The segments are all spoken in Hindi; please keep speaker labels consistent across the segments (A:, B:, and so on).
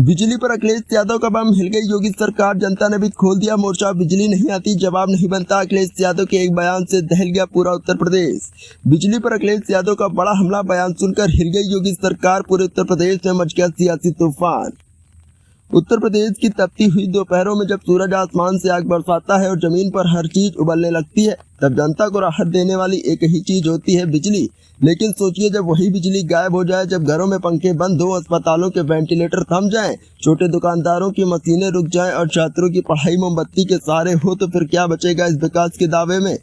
A: बिजली पर अखिलेश यादव का बम, हिल गई योगी सरकार, जनता ने भी खोल दिया मोर्चा। बिजली नहीं आती जवाब नहीं बनता, अखिलेश यादव के एक बयान से दहल गया पूरा उत्तर प्रदेश। बिजली पर अखिलेश यादव का बड़ा हमला, बयान सुनकर हिल गई योगी सरकार, पूरे उत्तर प्रदेश में मच गया सियासी तूफान। उत्तर प्रदेश की तपती हुई दोपहरों में जब सूरज आसमान से आग बरसाता है और जमीन पर हर चीज उबलने लगती है, तब जनता को राहत देने वाली एक ही चीज होती है, बिजली। लेकिन सोचिए जब वही बिजली गायब हो जाए, जब घरों में पंखे बंद हो, अस्पतालों के वेंटिलेटर थम जाएं, छोटे दुकानदारों की मशीनें रुक जाएं और छात्रों की पढ़ाई मोमबत्ती के सहारे हो, तो फिर क्या बचेगा इस विकास के दावे में।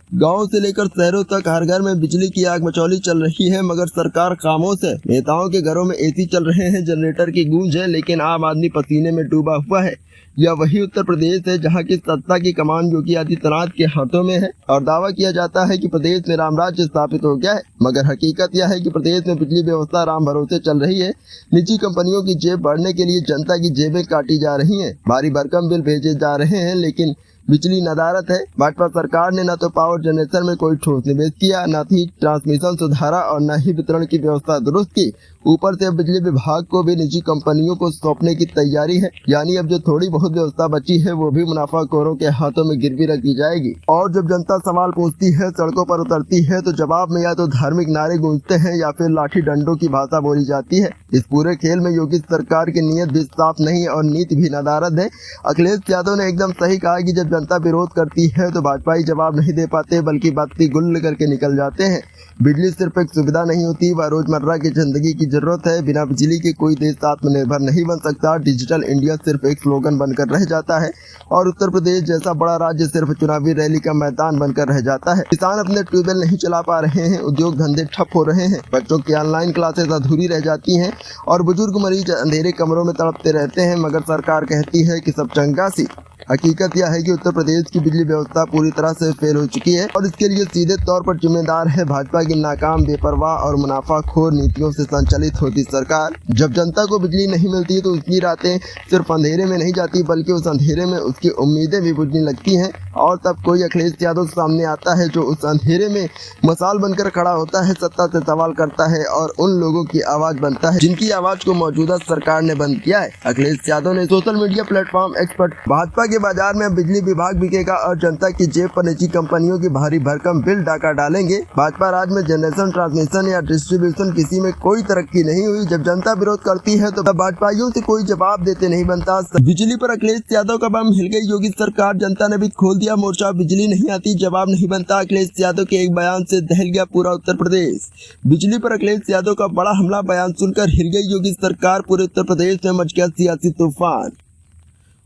A: गांव से लेकर शहरों तक हर घर में बिजली की आग मचौली चल रही है, मगर सरकार खामोश है। नेताओं के घरों में एसी चल रहे हैं, जनरेटर की गूंज है, लेकिन आम आदमी पसीने में डूबा हुआ है। यह वही उत्तर प्रदेश है जहां की सत्ता की कमान योगी आदित्यनाथ के हाथों में है और दावा किया जाता है कि प्रदेश में रामराज्य स्थापित हो गया है, मगर हकीकत यह है कि प्रदेश में बिजली व्यवस्था राम भरोसे चल रही है। निजी कंपनियों की जेब भरने के लिए जनता की जेबें काटी जा रही हैं, भारी भरकम बिल भेजे जा रहे हैं, लेकिन बिजली नदारत है। भाजपा सरकार ने न तो पावर जनरेशन में कोई ठोस निवेश किया, न ही ट्रांसमिशन सुधारा और न ही वितरण की व्यवस्था दुरुस्त की। ऊपर से अब बिजली विभाग को भी निजी कंपनियों को सौंपने की तैयारी है, यानी अब जो थोड़ी बहुत व्यवस्था बची है वो भी मुनाफाखोरों के हाथों में गिरवी रख दी जाएगी। और जब जनता सवाल पूछती है, सड़कों पर उतरती है, तो जवाब में या तो धार्मिक नारे गूंजते हैं या फिर लाठी डंडों की भाषा बोली जाती है। इस पूरे खेल में योगी सरकार की नीयत भी साफ नहीं और नीति भी नदारद है। अखिलेश यादव ने एकदम सही कहा कि जब जनता विरोध करती है तो भाजपाई जवाब नहीं दे पाते, बल्कि बाती गुल करके निकल जाते हैं। बिजली सिर्फ एक सुविधा नहीं होती, वह रोजमर्रा की जिंदगी की जरूरत है। बिना बिजली के कोई देश आत्मनिर्भर नहीं बन सकता। डिजिटल इंडिया सिर्फ एक स्लोगन बनकर रह जाता है और उत्तर प्रदेश जैसा बड़ा राज्य सिर्फ चुनावी रैली का मैदान बनकर रह जाता है। किसान अपने ट्यूबवेल नहीं चला पा रहे हैं, उद्योग धंधे ठप हो रहे हैं, बच्चों की ऑनलाइन क्लासेस अधूरी रह जाती हैं और बुजुर्ग मरीज अंधेरे कमरों में तड़पते रहते हैं, मगर सरकार कहती है कि सब चंगासी। हकीकत यह है कि उत्तर प्रदेश की बिजली व्यवस्था पूरी तरह से फेल हो चुकी है और इसके लिए सीधे तौर पर जिम्मेदार है भाजपा की नाकाम, बेपरवाह और मुनाफाखोर नीतियों से संचालित होती सरकार। जब जनता को बिजली नहीं मिलती तो उसकी रातें सिर्फ अंधेरे में नहीं जाती, बल्कि उस अंधेरे में उसकी उम्मीदें भी बुझने लगती हैं। और तब कोई अखिलेश यादव सामने आता है जो उस अंधेरे में मसाल बनकर खड़ा होता है, सत्ता से सवाल करता है और उन लोगों की आवाज बनता है जिनकी आवाज को मौजूदा सरकार ने बंद किया है। अखिलेश यादव ने सोशल मीडिया प्लेटफॉर्म एक्स पर भाजपा के बाजार में बिजली विभाग बिकेगा और जनता की जेब पर निजी कंपनियों की भारी भरकम बिल डाका डालेंगे। भाजपा राज में जनरेशन, ट्रांसमिशन या डिस्ट्रीब्यूशन किसी में कोई तरक्की नहीं हुई। जब जनता विरोध करती है तो भाजपाइयों से कोई जवाब देते नहीं बनता। बिजली पर अखिलेश यादव का बम, हिल गई योगी सरकार, जनता ने भी खोल दिया मोर्चा। बिजली नहीं आती जवाब नहीं बनता, अखिलेश यादव के एक बयान से दहल गया पूरा उत्तर प्रदेश। बिजली पर अखिलेश यादव का बड़ा हमला, बयान सुनकर हिल गई योगी सरकार, पूरे उत्तर प्रदेश में मच गया सियासी तूफान।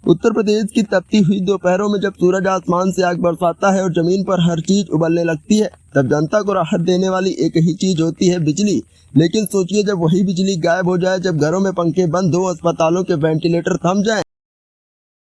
A: उत्तर प्रदेश की तपती हुई दोपहरों में जब सूरज आसमान से आग बरसाता है और जमीन पर हर चीज उबलने लगती है, तब जनता को राहत देने वाली एक ही चीज होती है, बिजली। लेकिन सोचिए जब वही बिजली गायब हो जाए, जब घरों में पंखे बंद हो, अस्पतालों के वेंटिलेटर थम जाएं,